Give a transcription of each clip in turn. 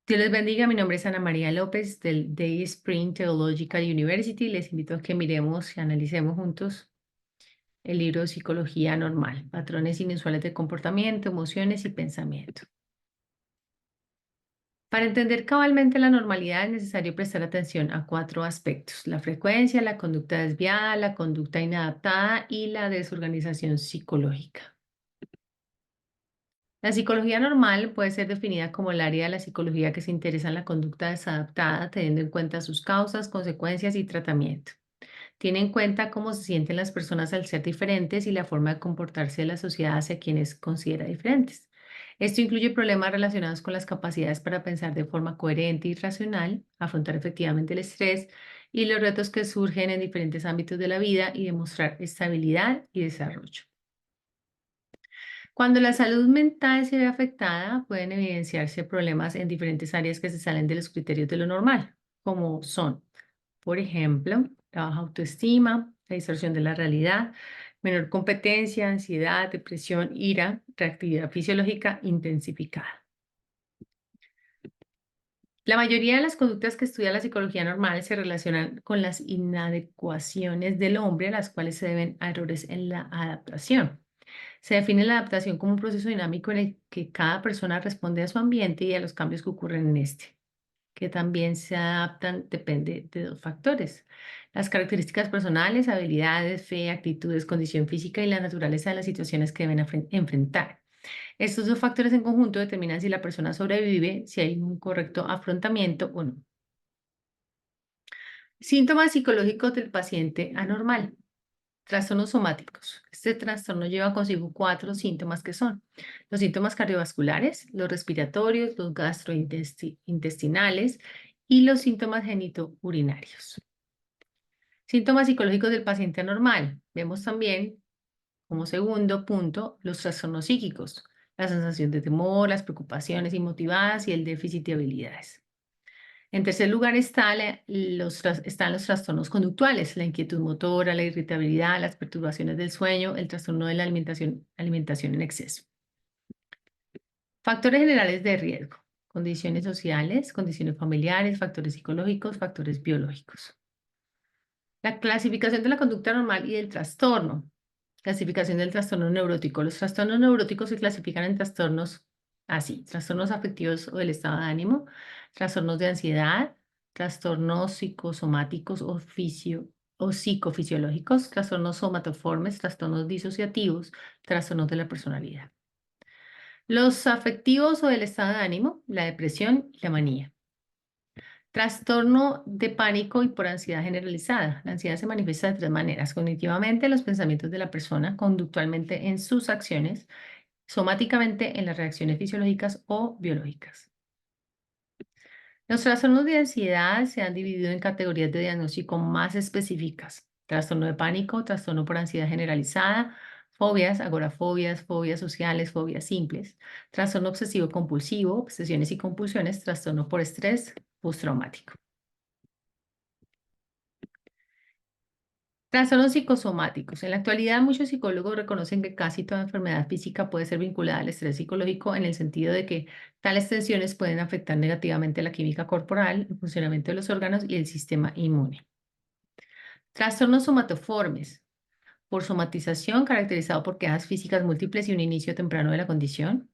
Dios les bendiga, mi nombre es Ana María López del Day Spring Theological University. Les invito a que miremos y analicemos juntos el libro Psicología Normal, Patrones Inusuales de Comportamiento, Emociones y Pensamiento. Para entender cabalmente la normalidad es necesario prestar atención a 4 aspectos: la frecuencia, la conducta desviada, la conducta inadaptada y la desorganización psicológica. La psicología normal puede ser definida como el área de la psicología que se interesa en la conducta desadaptada, teniendo en cuenta sus causas, consecuencias y tratamiento. Tiene en cuenta cómo se sienten las personas al ser diferentes y la forma de comportarse de la sociedad hacia quienes considera diferentes. Esto incluye problemas relacionados con las capacidades para pensar de forma coherente y racional, afrontar efectivamente el estrés y los retos que surgen en diferentes ámbitos de la vida y demostrar estabilidad y desarrollo. Cuando la salud mental se ve afectada, pueden evidenciarse problemas en diferentes áreas que se salen de los criterios de lo normal, como son, por ejemplo, la baja autoestima, la distorsión de la realidad, menor competencia, ansiedad, depresión, ira, reactividad fisiológica intensificada. La mayoría de las conductas que estudia la psicología normal se relacionan con las inadecuaciones del hombre, a las cuales se deben a errores en la adaptación. Se define la adaptación como un proceso dinámico en el que cada persona responde a su ambiente y a los cambios que ocurren en este, que también se adaptan depende de 2 factores: las características personales, habilidades, fe, actitudes, condición física y la naturaleza de las situaciones que deben enfrentar. Estos 2 factores en conjunto determinan si la persona sobrevive, si hay un correcto afrontamiento o no. Síntomas psicológicos del paciente anormal. Trastornos somáticos. Este trastorno lleva consigo 4 síntomas que son los síntomas cardiovasculares, los respiratorios, los gastrointestinales y los síntomas genitourinarios. Síntomas psicológicos del paciente anormal. Vemos también, como segundo punto, los trastornos psíquicos, la sensación de temor, las preocupaciones inmotivadas y el déficit de habilidades. En tercer lugar están los trastornos conductuales: la inquietud motora, la irritabilidad, las perturbaciones del sueño, el trastorno de la alimentación en exceso. Factores generales de riesgo: condiciones sociales, condiciones familiares, factores psicológicos, factores biológicos. La clasificación de la conducta normal y del trastorno. Clasificación del trastorno neurótico. Los trastornos neuróticos se clasifican en trastornos así: trastornos afectivos o del estado de ánimo, trastornos de ansiedad, trastornos psicosomáticos o psicofisiológicos, trastornos somatoformes, trastornos disociativos, trastornos de la personalidad. Los afectivos o del estado de ánimo, la depresión y la manía. Trastorno de pánico y por ansiedad generalizada. La ansiedad se manifiesta de 3 maneras: cognitivamente, en los pensamientos de la persona; conductualmente, en sus acciones; somáticamente, en las reacciones fisiológicas o biológicas. Los trastornos de ansiedad se han dividido en categorías de diagnóstico más específicas: trastorno de pánico, trastorno por ansiedad generalizada, fobias, agorafobias, fobias sociales, fobias simples, trastorno obsesivo compulsivo, obsesiones y compulsiones, trastorno por estrés postraumático. Trastornos psicosomáticos. En la actualidad, muchos psicólogos reconocen que casi toda enfermedad física puede ser vinculada al estrés psicológico, en el sentido de que tales tensiones pueden afectar negativamente la química corporal, el funcionamiento de los órganos y el sistema inmune. Trastornos somatoformes. Por somatización, caracterizado por quejas físicas múltiples y un inicio temprano de la condición.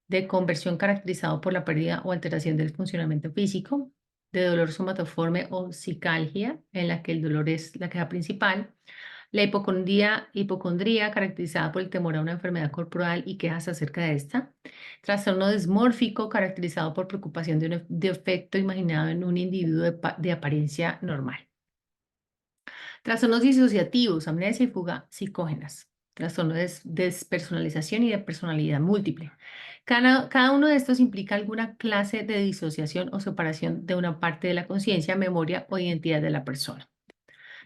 De conversión, caracterizado por la pérdida o alteración del funcionamiento físico. De dolor somatoforme o cicalgia, en la que el dolor es la queja principal. La hipocondría, caracterizada por el temor a una enfermedad corporal y quejas acerca de esta. Trastorno desmórfico, caracterizado por preocupación de un defecto imaginado en un individuo de apariencia normal. Trastornos disociativos, amnesia y fuga psicógenas. Trastorno de despersonalización y de personalidad múltiple. Cada uno de estos implica alguna clase de disociación o separación de una parte de la conciencia, memoria o identidad de la persona.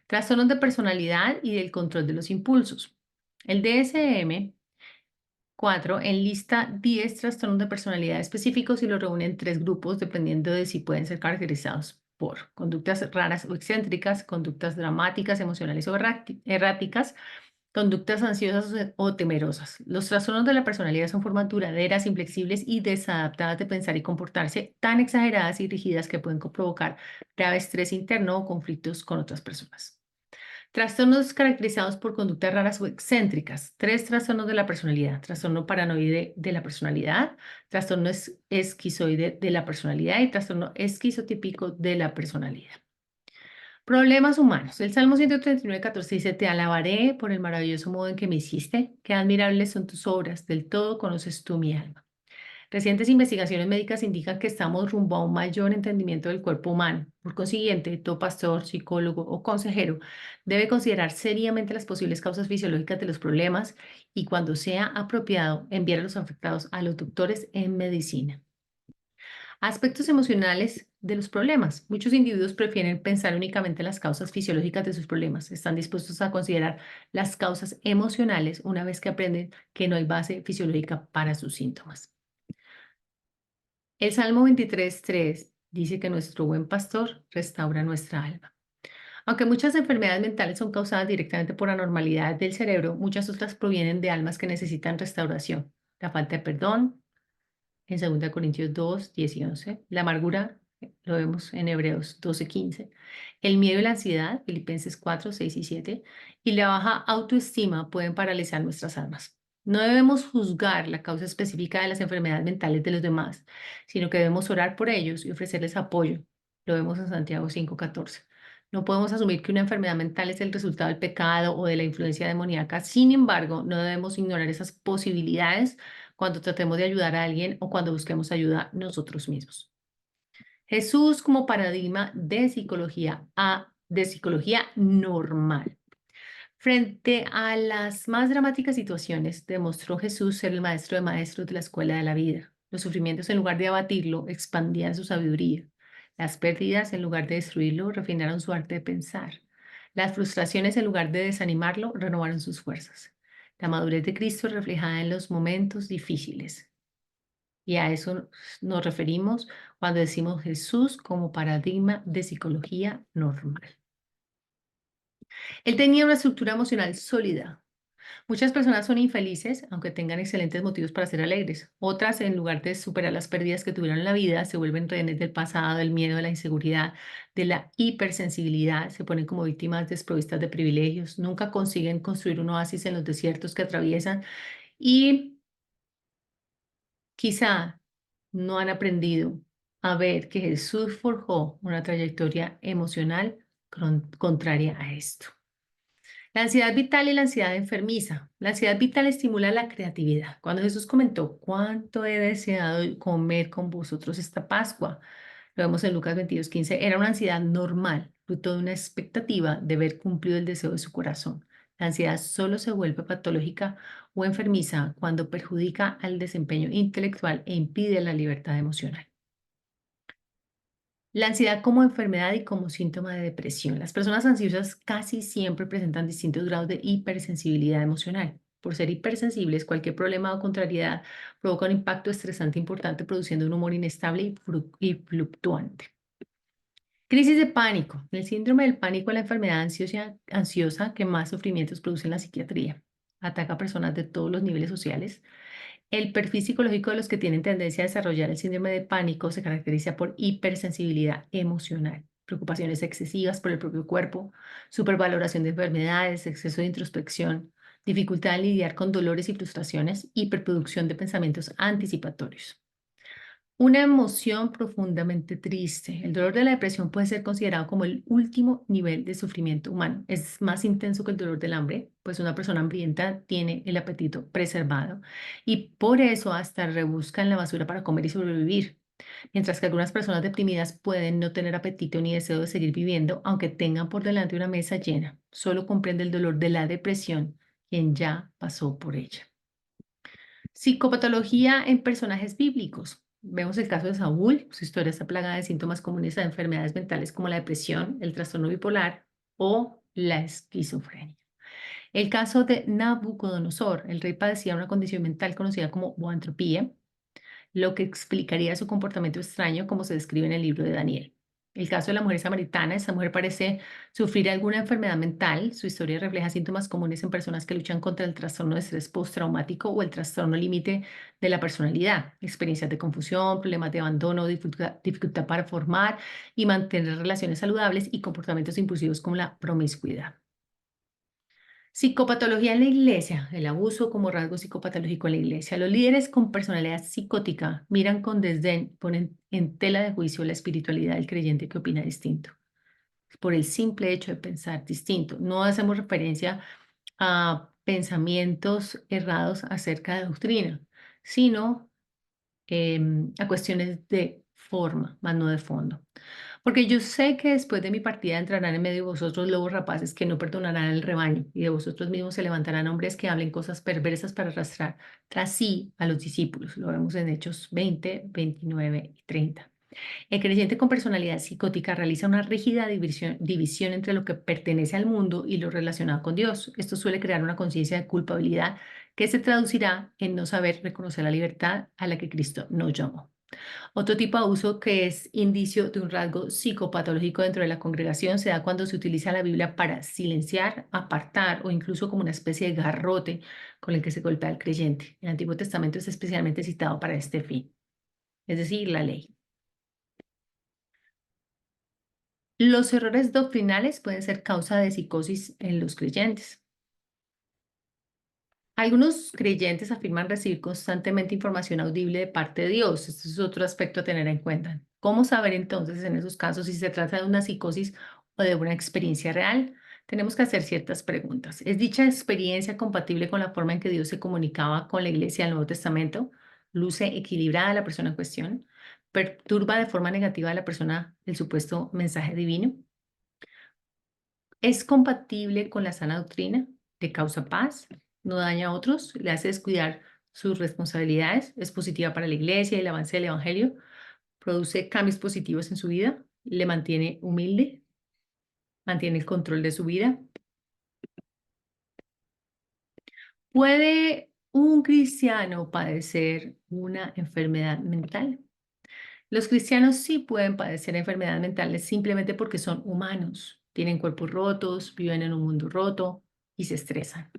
Trastornos de personalidad y del control de los impulsos. El DSM-4 enlista 10 trastornos de personalidad específicos y los reúne en 3 grupos, dependiendo de si pueden ser caracterizados por conductas raras o excéntricas, conductas dramáticas, emocionales o erráticas, Conductas ansiosas o temerosas. Los trastornos de la personalidad son formas duraderas, inflexibles y desadaptadas de pensar y comportarse, tan exageradas y rígidas que pueden provocar grave estrés interno o conflictos con otras personas. Trastornos caracterizados por conductas raras o excéntricas. Tres trastornos de la personalidad. Trastorno paranoide de la personalidad, trastorno esquizoide de la personalidad y trastorno esquizotípico de la personalidad. Problemas humanos. El Salmo 139:14 dice, te alabaré por el maravilloso modo en que me hiciste, qué admirables son tus obras, del todo conoces tú mi alma. Recientes investigaciones médicas indican que estamos rumbo a un mayor entendimiento del cuerpo humano. Por consiguiente, todo pastor, psicólogo o consejero debe considerar seriamente las posibles causas fisiológicas de los problemas y, cuando sea apropiado, enviar a los afectados a los doctores en medicina. Aspectos emocionales de los problemas. Muchos individuos prefieren pensar únicamente en las causas fisiológicas de sus problemas. Están dispuestos a considerar las causas emocionales una vez que aprenden que no hay base fisiológica para sus síntomas. El Salmo 23:3 dice que nuestro buen pastor restaura nuestra alma. Aunque muchas enfermedades mentales son causadas directamente por anormalidades del cerebro, muchas otras provienen de almas que necesitan restauración. La falta de perdón, en 2 Corintios 10 y 11. La amargura, lo vemos en Hebreos 12:15. El miedo y la ansiedad, Filipenses 4:6 y 7. Y la baja autoestima pueden paralizar nuestras almas. No debemos juzgar la causa específica de las enfermedades mentales de los demás, sino que debemos orar por ellos y ofrecerles apoyo. Lo vemos en Santiago 5:14. No podemos asumir que una enfermedad mental es el resultado del pecado o de la influencia demoníaca. Sin embargo, no debemos ignorar esas posibilidades cuando tratemos de ayudar a alguien o cuando busquemos ayuda nosotros mismos. Jesús como paradigma de psicología normal. Frente a las más dramáticas situaciones, demostró Jesús ser el maestro de maestros de la escuela de la vida. Los sufrimientos, en lugar de abatirlo, expandían su sabiduría. Las pérdidas, en lugar de destruirlo, refinaron su arte de pensar. Las frustraciones, en lugar de desanimarlo, renovaron sus fuerzas. La madurez de Cristo es reflejada en los momentos difíciles. Y a eso nos referimos cuando decimos Jesús como paradigma de psicología normal. Él tenía una estructura emocional sólida. Muchas personas son infelices, aunque tengan excelentes motivos para ser alegres. Otras, en lugar de superar las pérdidas que tuvieron en la vida, se vuelven rehenes del pasado, del miedo, de la inseguridad, de la hipersensibilidad, se ponen como víctimas desprovistas de privilegios, nunca consiguen construir un oasis en los desiertos que atraviesan y quizá no han aprendido a ver que Jesús forjó una trayectoria emocional contraria a esto. La ansiedad vital y la ansiedad enfermiza. La ansiedad vital estimula la creatividad. Cuando Jesús comentó, ¿cuánto he deseado comer con vosotros esta Pascua? Lo vemos en Lucas 22:15. Era una ansiedad normal, fruto de una expectativa de ver cumplido el deseo de su corazón. La ansiedad solo se vuelve patológica o enfermiza cuando perjudica al desempeño intelectual e impide la libertad emocional. La ansiedad como enfermedad y como síntoma de depresión. Las personas ansiosas casi siempre presentan distintos grados de hipersensibilidad emocional. Por ser hipersensibles, cualquier problema o contrariedad provoca un impacto estresante importante, produciendo un humor inestable y fluctuante. Crisis de pánico. El síndrome del pánico es la enfermedad ansiosa que más sufrimientos produce en la psiquiatría. Ataca a personas de todos los niveles sociales. El perfil psicológico de los que tienen tendencia a desarrollar el síndrome de pánico se caracteriza por hipersensibilidad emocional, preocupaciones excesivas por el propio cuerpo, supervaloración de enfermedades, exceso de introspección, dificultad en lidiar con dolores y frustraciones, hiperproducción de pensamientos anticipatorios. Una emoción profundamente triste. El dolor de la depresión puede ser considerado como el último nivel de sufrimiento humano. Es más intenso que el dolor del hambre, pues una persona hambrienta tiene el apetito preservado y por eso hasta rebusca en la basura para comer y sobrevivir. Mientras que algunas personas deprimidas pueden no tener apetito ni deseo de seguir viviendo, aunque tengan por delante una mesa llena. Solo comprende el dolor de la depresión quien ya pasó por ella. Psicopatología en personajes bíblicos. Vemos el caso de Saúl, su historia está plagada de síntomas comunes a enfermedades mentales como la depresión, el trastorno bipolar o la esquizofrenia. El caso de Nabucodonosor, el rey padecía una condición mental conocida como boantropía, lo que explicaría su comportamiento extraño como se describe en el libro de Daniel. El caso de la mujer samaritana, esta mujer parece sufrir alguna enfermedad mental. Su historia refleja síntomas comunes en personas que luchan contra el trastorno de estrés postraumático o el trastorno límite de la personalidad, experiencias de confusión, problemas de abandono, dificultad para formar y mantener relaciones saludables y comportamientos impulsivos como la promiscuidad. Psicopatología en la iglesia, el abuso como rasgo psicopatológico en la iglesia. Los líderes con personalidad psicótica miran con desdén, ponen en tela de juicio la espiritualidad del creyente que opina distinto, por el simple hecho de pensar distinto. No hacemos referencia a pensamientos errados acerca de doctrina, sino a cuestiones de forma, más no de fondo. Porque yo sé que después de mi partida entrarán en medio de vosotros lobos rapaces que no perdonarán al rebaño, y de vosotros mismos se levantarán hombres que hablen cosas perversas para arrastrar tras sí a los discípulos. Lo vemos en Hechos 20, 29 y 30. El creyente con personalidad psicótica realiza una rígida división entre lo que pertenece al mundo y lo relacionado con Dios. Esto suele crear una conciencia de culpabilidad que se traducirá en no saber reconocer la libertad a la que Cristo nos llamó. Otro tipo de abuso que es indicio de un rasgo psicopatológico dentro de la congregación se da cuando se utiliza la Biblia para silenciar, apartar o incluso como una especie de garrote con el que se golpea al creyente. El Antiguo Testamento es especialmente citado para este fin, es decir, la ley. Los errores doctrinales pueden ser causa de psicosis en los creyentes. Algunos creyentes afirman recibir constantemente información audible de parte de Dios. Este es otro aspecto a tener en cuenta. ¿Cómo saber entonces en esos casos si se trata de una psicosis o de una experiencia real? Tenemos que hacer ciertas preguntas. ¿Es dicha experiencia compatible con la forma en que Dios se comunicaba con la iglesia del Nuevo Testamento? ¿Luce equilibrada la persona en cuestión? ¿Perturba de forma negativa a la persona el supuesto mensaje divino? ¿Es compatible con la sana doctrina? ¿Le causa paz? ¿No daña a otros? ¿Le hace descuidar sus responsabilidades? ¿Es positiva para la iglesia y el avance del evangelio? ¿Produce cambios positivos en su vida? ¿Le mantiene humilde? ¿Mantiene el control de su vida? ¿Puede un cristiano padecer una enfermedad mental? Los cristianos sí pueden padecer enfermedades mentales simplemente porque son humanos, tienen cuerpos rotos, viven en un mundo roto y se estresan.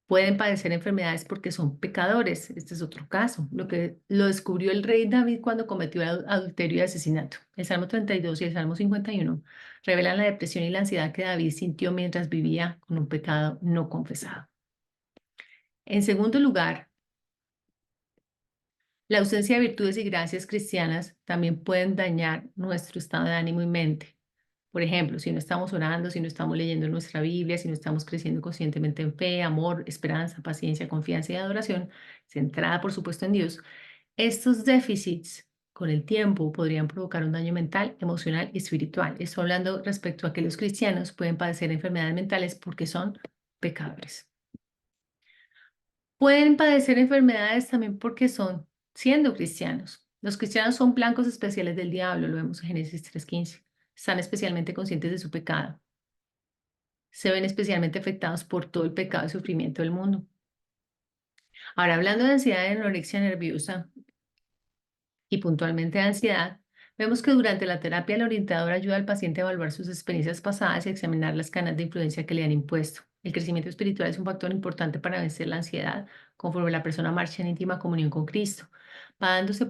Pueden padecer enfermedades porque son pecadores. Este es otro caso, lo que lo descubrió el rey David cuando cometió adulterio y asesinato. El Salmo 32 y el Salmo 51 revelan la depresión y la ansiedad que David sintió mientras vivía con un pecado no confesado. En segundo lugar, la ausencia de virtudes y gracias cristianas también pueden dañar nuestro estado de ánimo y mente. Por ejemplo, si no estamos orando, si no estamos leyendo nuestra Biblia, si no estamos creciendo conscientemente en fe, amor, esperanza, paciencia, confianza y adoración, centrada por supuesto en Dios, estos déficits con el tiempo podrían provocar un daño mental, emocional y espiritual. Estoy hablando respecto a que los cristianos pueden padecer enfermedades mentales porque son pecadores. Pueden padecer enfermedades también porque son siendo cristianos. Los cristianos son blancos especiales del diablo, lo vemos en Génesis 3:15. Están especialmente conscientes de su pecado. Se ven especialmente afectados por todo el pecado y sufrimiento del mundo. Ahora, hablando de ansiedad y anorexia nerviosa y puntualmente de ansiedad, vemos que durante la terapia el orientador ayuda al paciente a evaluar sus experiencias pasadas y examinar las cadenas de influencia que le han impuesto. El crecimiento espiritual es un factor importante para vencer la ansiedad conforme la persona marcha en íntima comunión con Cristo, va dándose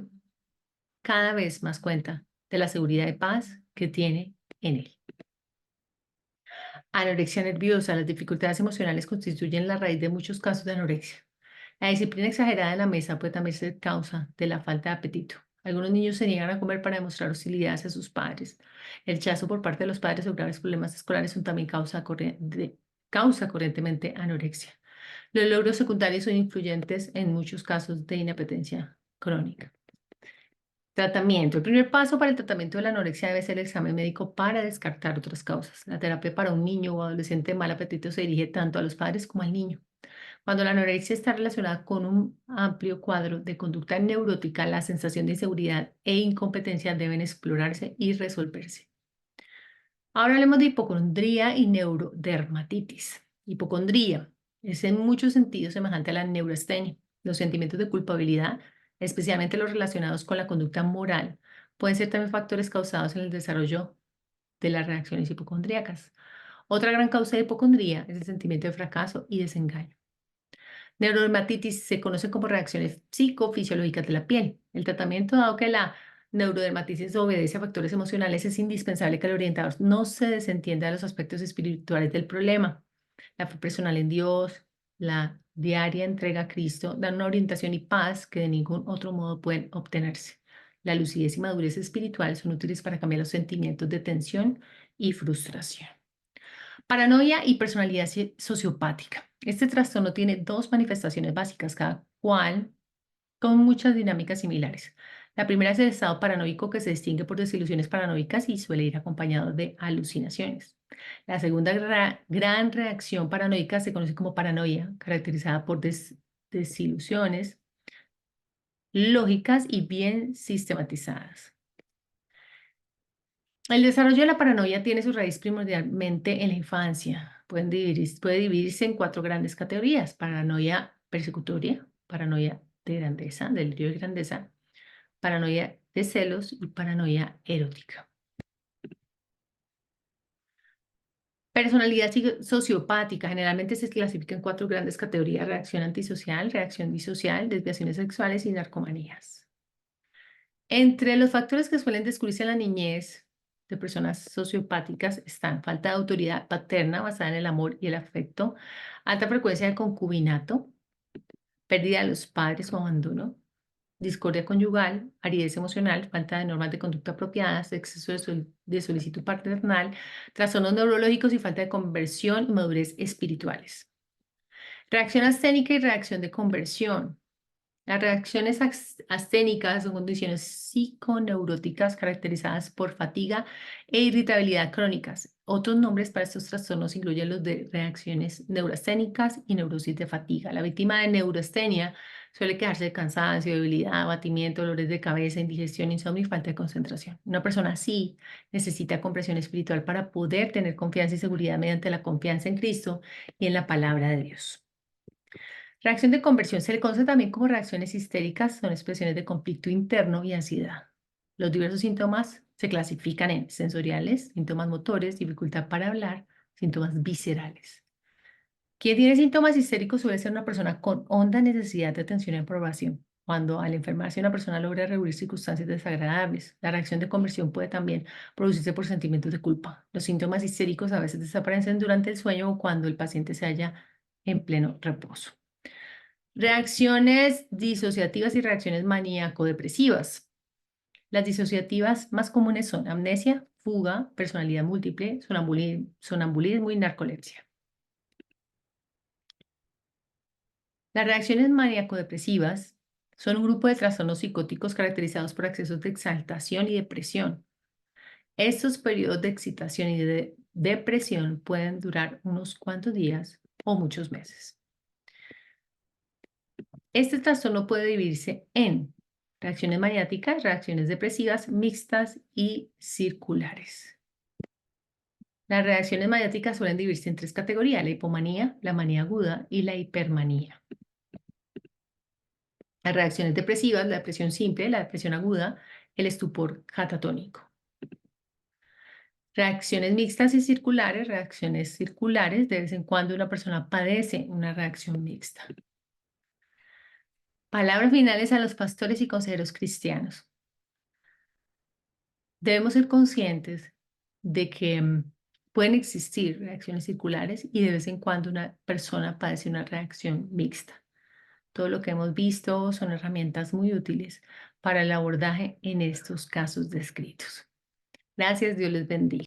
cada vez más cuenta de la seguridad y paz que tiene en Él. Anorexia nerviosa. Las dificultades emocionales constituyen la raíz de muchos casos de anorexia. La disciplina exagerada en la mesa puede también ser causa de la falta de apetito. Algunos niños se niegan a comer para demostrar hostilidad hacia sus padres. El rechazo por parte de los padres o graves problemas escolares son también causa corrientemente anorexia. Los logros secundarios son influyentes en muchos casos de inapetencia crónica. Tratamiento. El primer paso para el tratamiento de la anorexia debe ser el examen médico para descartar otras causas. La terapia para un niño o adolescente de mal apetito se dirige tanto a los padres como al niño. Cuando la anorexia está relacionada con un amplio cuadro de conducta neurótica, la sensación de inseguridad e incompetencia deben explorarse y resolverse. Ahora hablemos de hipocondría y neurodermatitis. Hipocondría es en muchos sentidos semejante a la neurastenia. Los sentimientos de culpabilidad, especialmente los relacionados con la conducta moral, Pueden ser también factores causados en el desarrollo de las reacciones hipocondríacas. Otra gran causa de hipocondría es el sentimiento de fracaso y desengaño. Neurodermatitis se conoce como reacciones psicofisiológicas de la piel. El tratamiento, dado que la neurodermatitis obedece a factores emocionales, es indispensable que el orientador no se desentienda de los aspectos espirituales del problema. La fe personal en Dios, la diaria entrega a Cristo dan una orientación y paz que de ningún otro modo pueden obtenerse. La lucidez y madurez espiritual son útiles para cambiar los sentimientos de tensión y frustración. Paranoia y personalidad sociopática. Este trastorno tiene dos manifestaciones básicas, cada cual con muchas dinámicas similares. La primera es el estado paranoico, que se distingue por desilusiones paranoicas y suele ir acompañado de alucinaciones. La segunda gran reacción paranoica se conoce como paranoia, caracterizada por desilusiones lógicas y bien sistematizadas. El desarrollo de la paranoia tiene su raíz primordialmente en la infancia. Puede dividirse en cuatro grandes categorías: paranoia persecutoria, paranoia de grandeza, delirio de grandeza, paranoia de celos y paranoia erótica. Personalidad sociopática generalmente se clasifica en cuatro grandes categorías: reacción antisocial, reacción disocial, desviaciones sexuales y narcomanías. Entre los factores que suelen descubrirse en la niñez de personas sociopáticas están falta de autoridad paterna basada en el amor y el afecto, alta frecuencia de concubinato, pérdida de los padres o abandono, discordia conyugal, aridez emocional, falta de normas de conducta apropiadas, exceso de solicitud paternal, trastornos neurológicos y falta de conversión y madurez espirituales. Reacción asténica y reacción de conversión. Las reacciones asténicas son condiciones psiconeuróticas caracterizadas por fatiga e irritabilidad crónicas. Otros nombres para estos trastornos incluyen los de reacciones neurasténicas y neurosis de fatiga. La víctima de neurastenia suele quejarse de cansancio, debilidad, abatimiento, dolores de cabeza, indigestión, insomnio y falta de concentración. Una persona así necesita comprensión espiritual para poder tener confianza y seguridad mediante la confianza en Cristo y en la palabra de Dios. Reacción de conversión se le conoce también como reacciones histéricas, son expresiones de conflicto interno y ansiedad. Los diversos síntomas se clasifican en sensoriales, síntomas motores, dificultad para hablar, síntomas viscerales. Quien tiene síntomas histéricos suele ser una persona con honda necesidad de atención y aprobación. Cuando al enfermarse una persona logra rehuir circunstancias desagradables, la reacción de conversión puede también producirse por sentimientos de culpa. Los síntomas histéricos a veces desaparecen durante el sueño o cuando el paciente se halla en pleno reposo. Reacciones disociativas y reacciones maníaco-depresivas. Las disociativas más comunes son amnesia, fuga, personalidad múltiple, sonambulismo y narcolepsia. Las reacciones maníaco-depresivas son un grupo de trastornos psicóticos caracterizados por excesos de exaltación y depresión. Estos periodos de excitación y de depresión pueden durar unos cuantos días o muchos meses. Este trastorno puede dividirse en reacciones maniáticas, reacciones depresivas, mixtas y circulares. Las reacciones maniáticas suelen dividirse en tres categorías: la hipomanía, la manía aguda y la hipermanía. Las reacciones depresivas, la depresión simple, la depresión aguda, el estupor catatónico. Reacciones mixtas y circulares, reacciones circulares, de vez en cuando una persona padece una reacción mixta. Palabras finales a los pastores y consejeros cristianos. Debemos ser conscientes de que pueden existir reacciones circulares y de vez en cuando una persona padece una reacción mixta. Todo lo que hemos visto son herramientas muy útiles para el abordaje en estos casos descritos. Gracias, Dios les bendiga.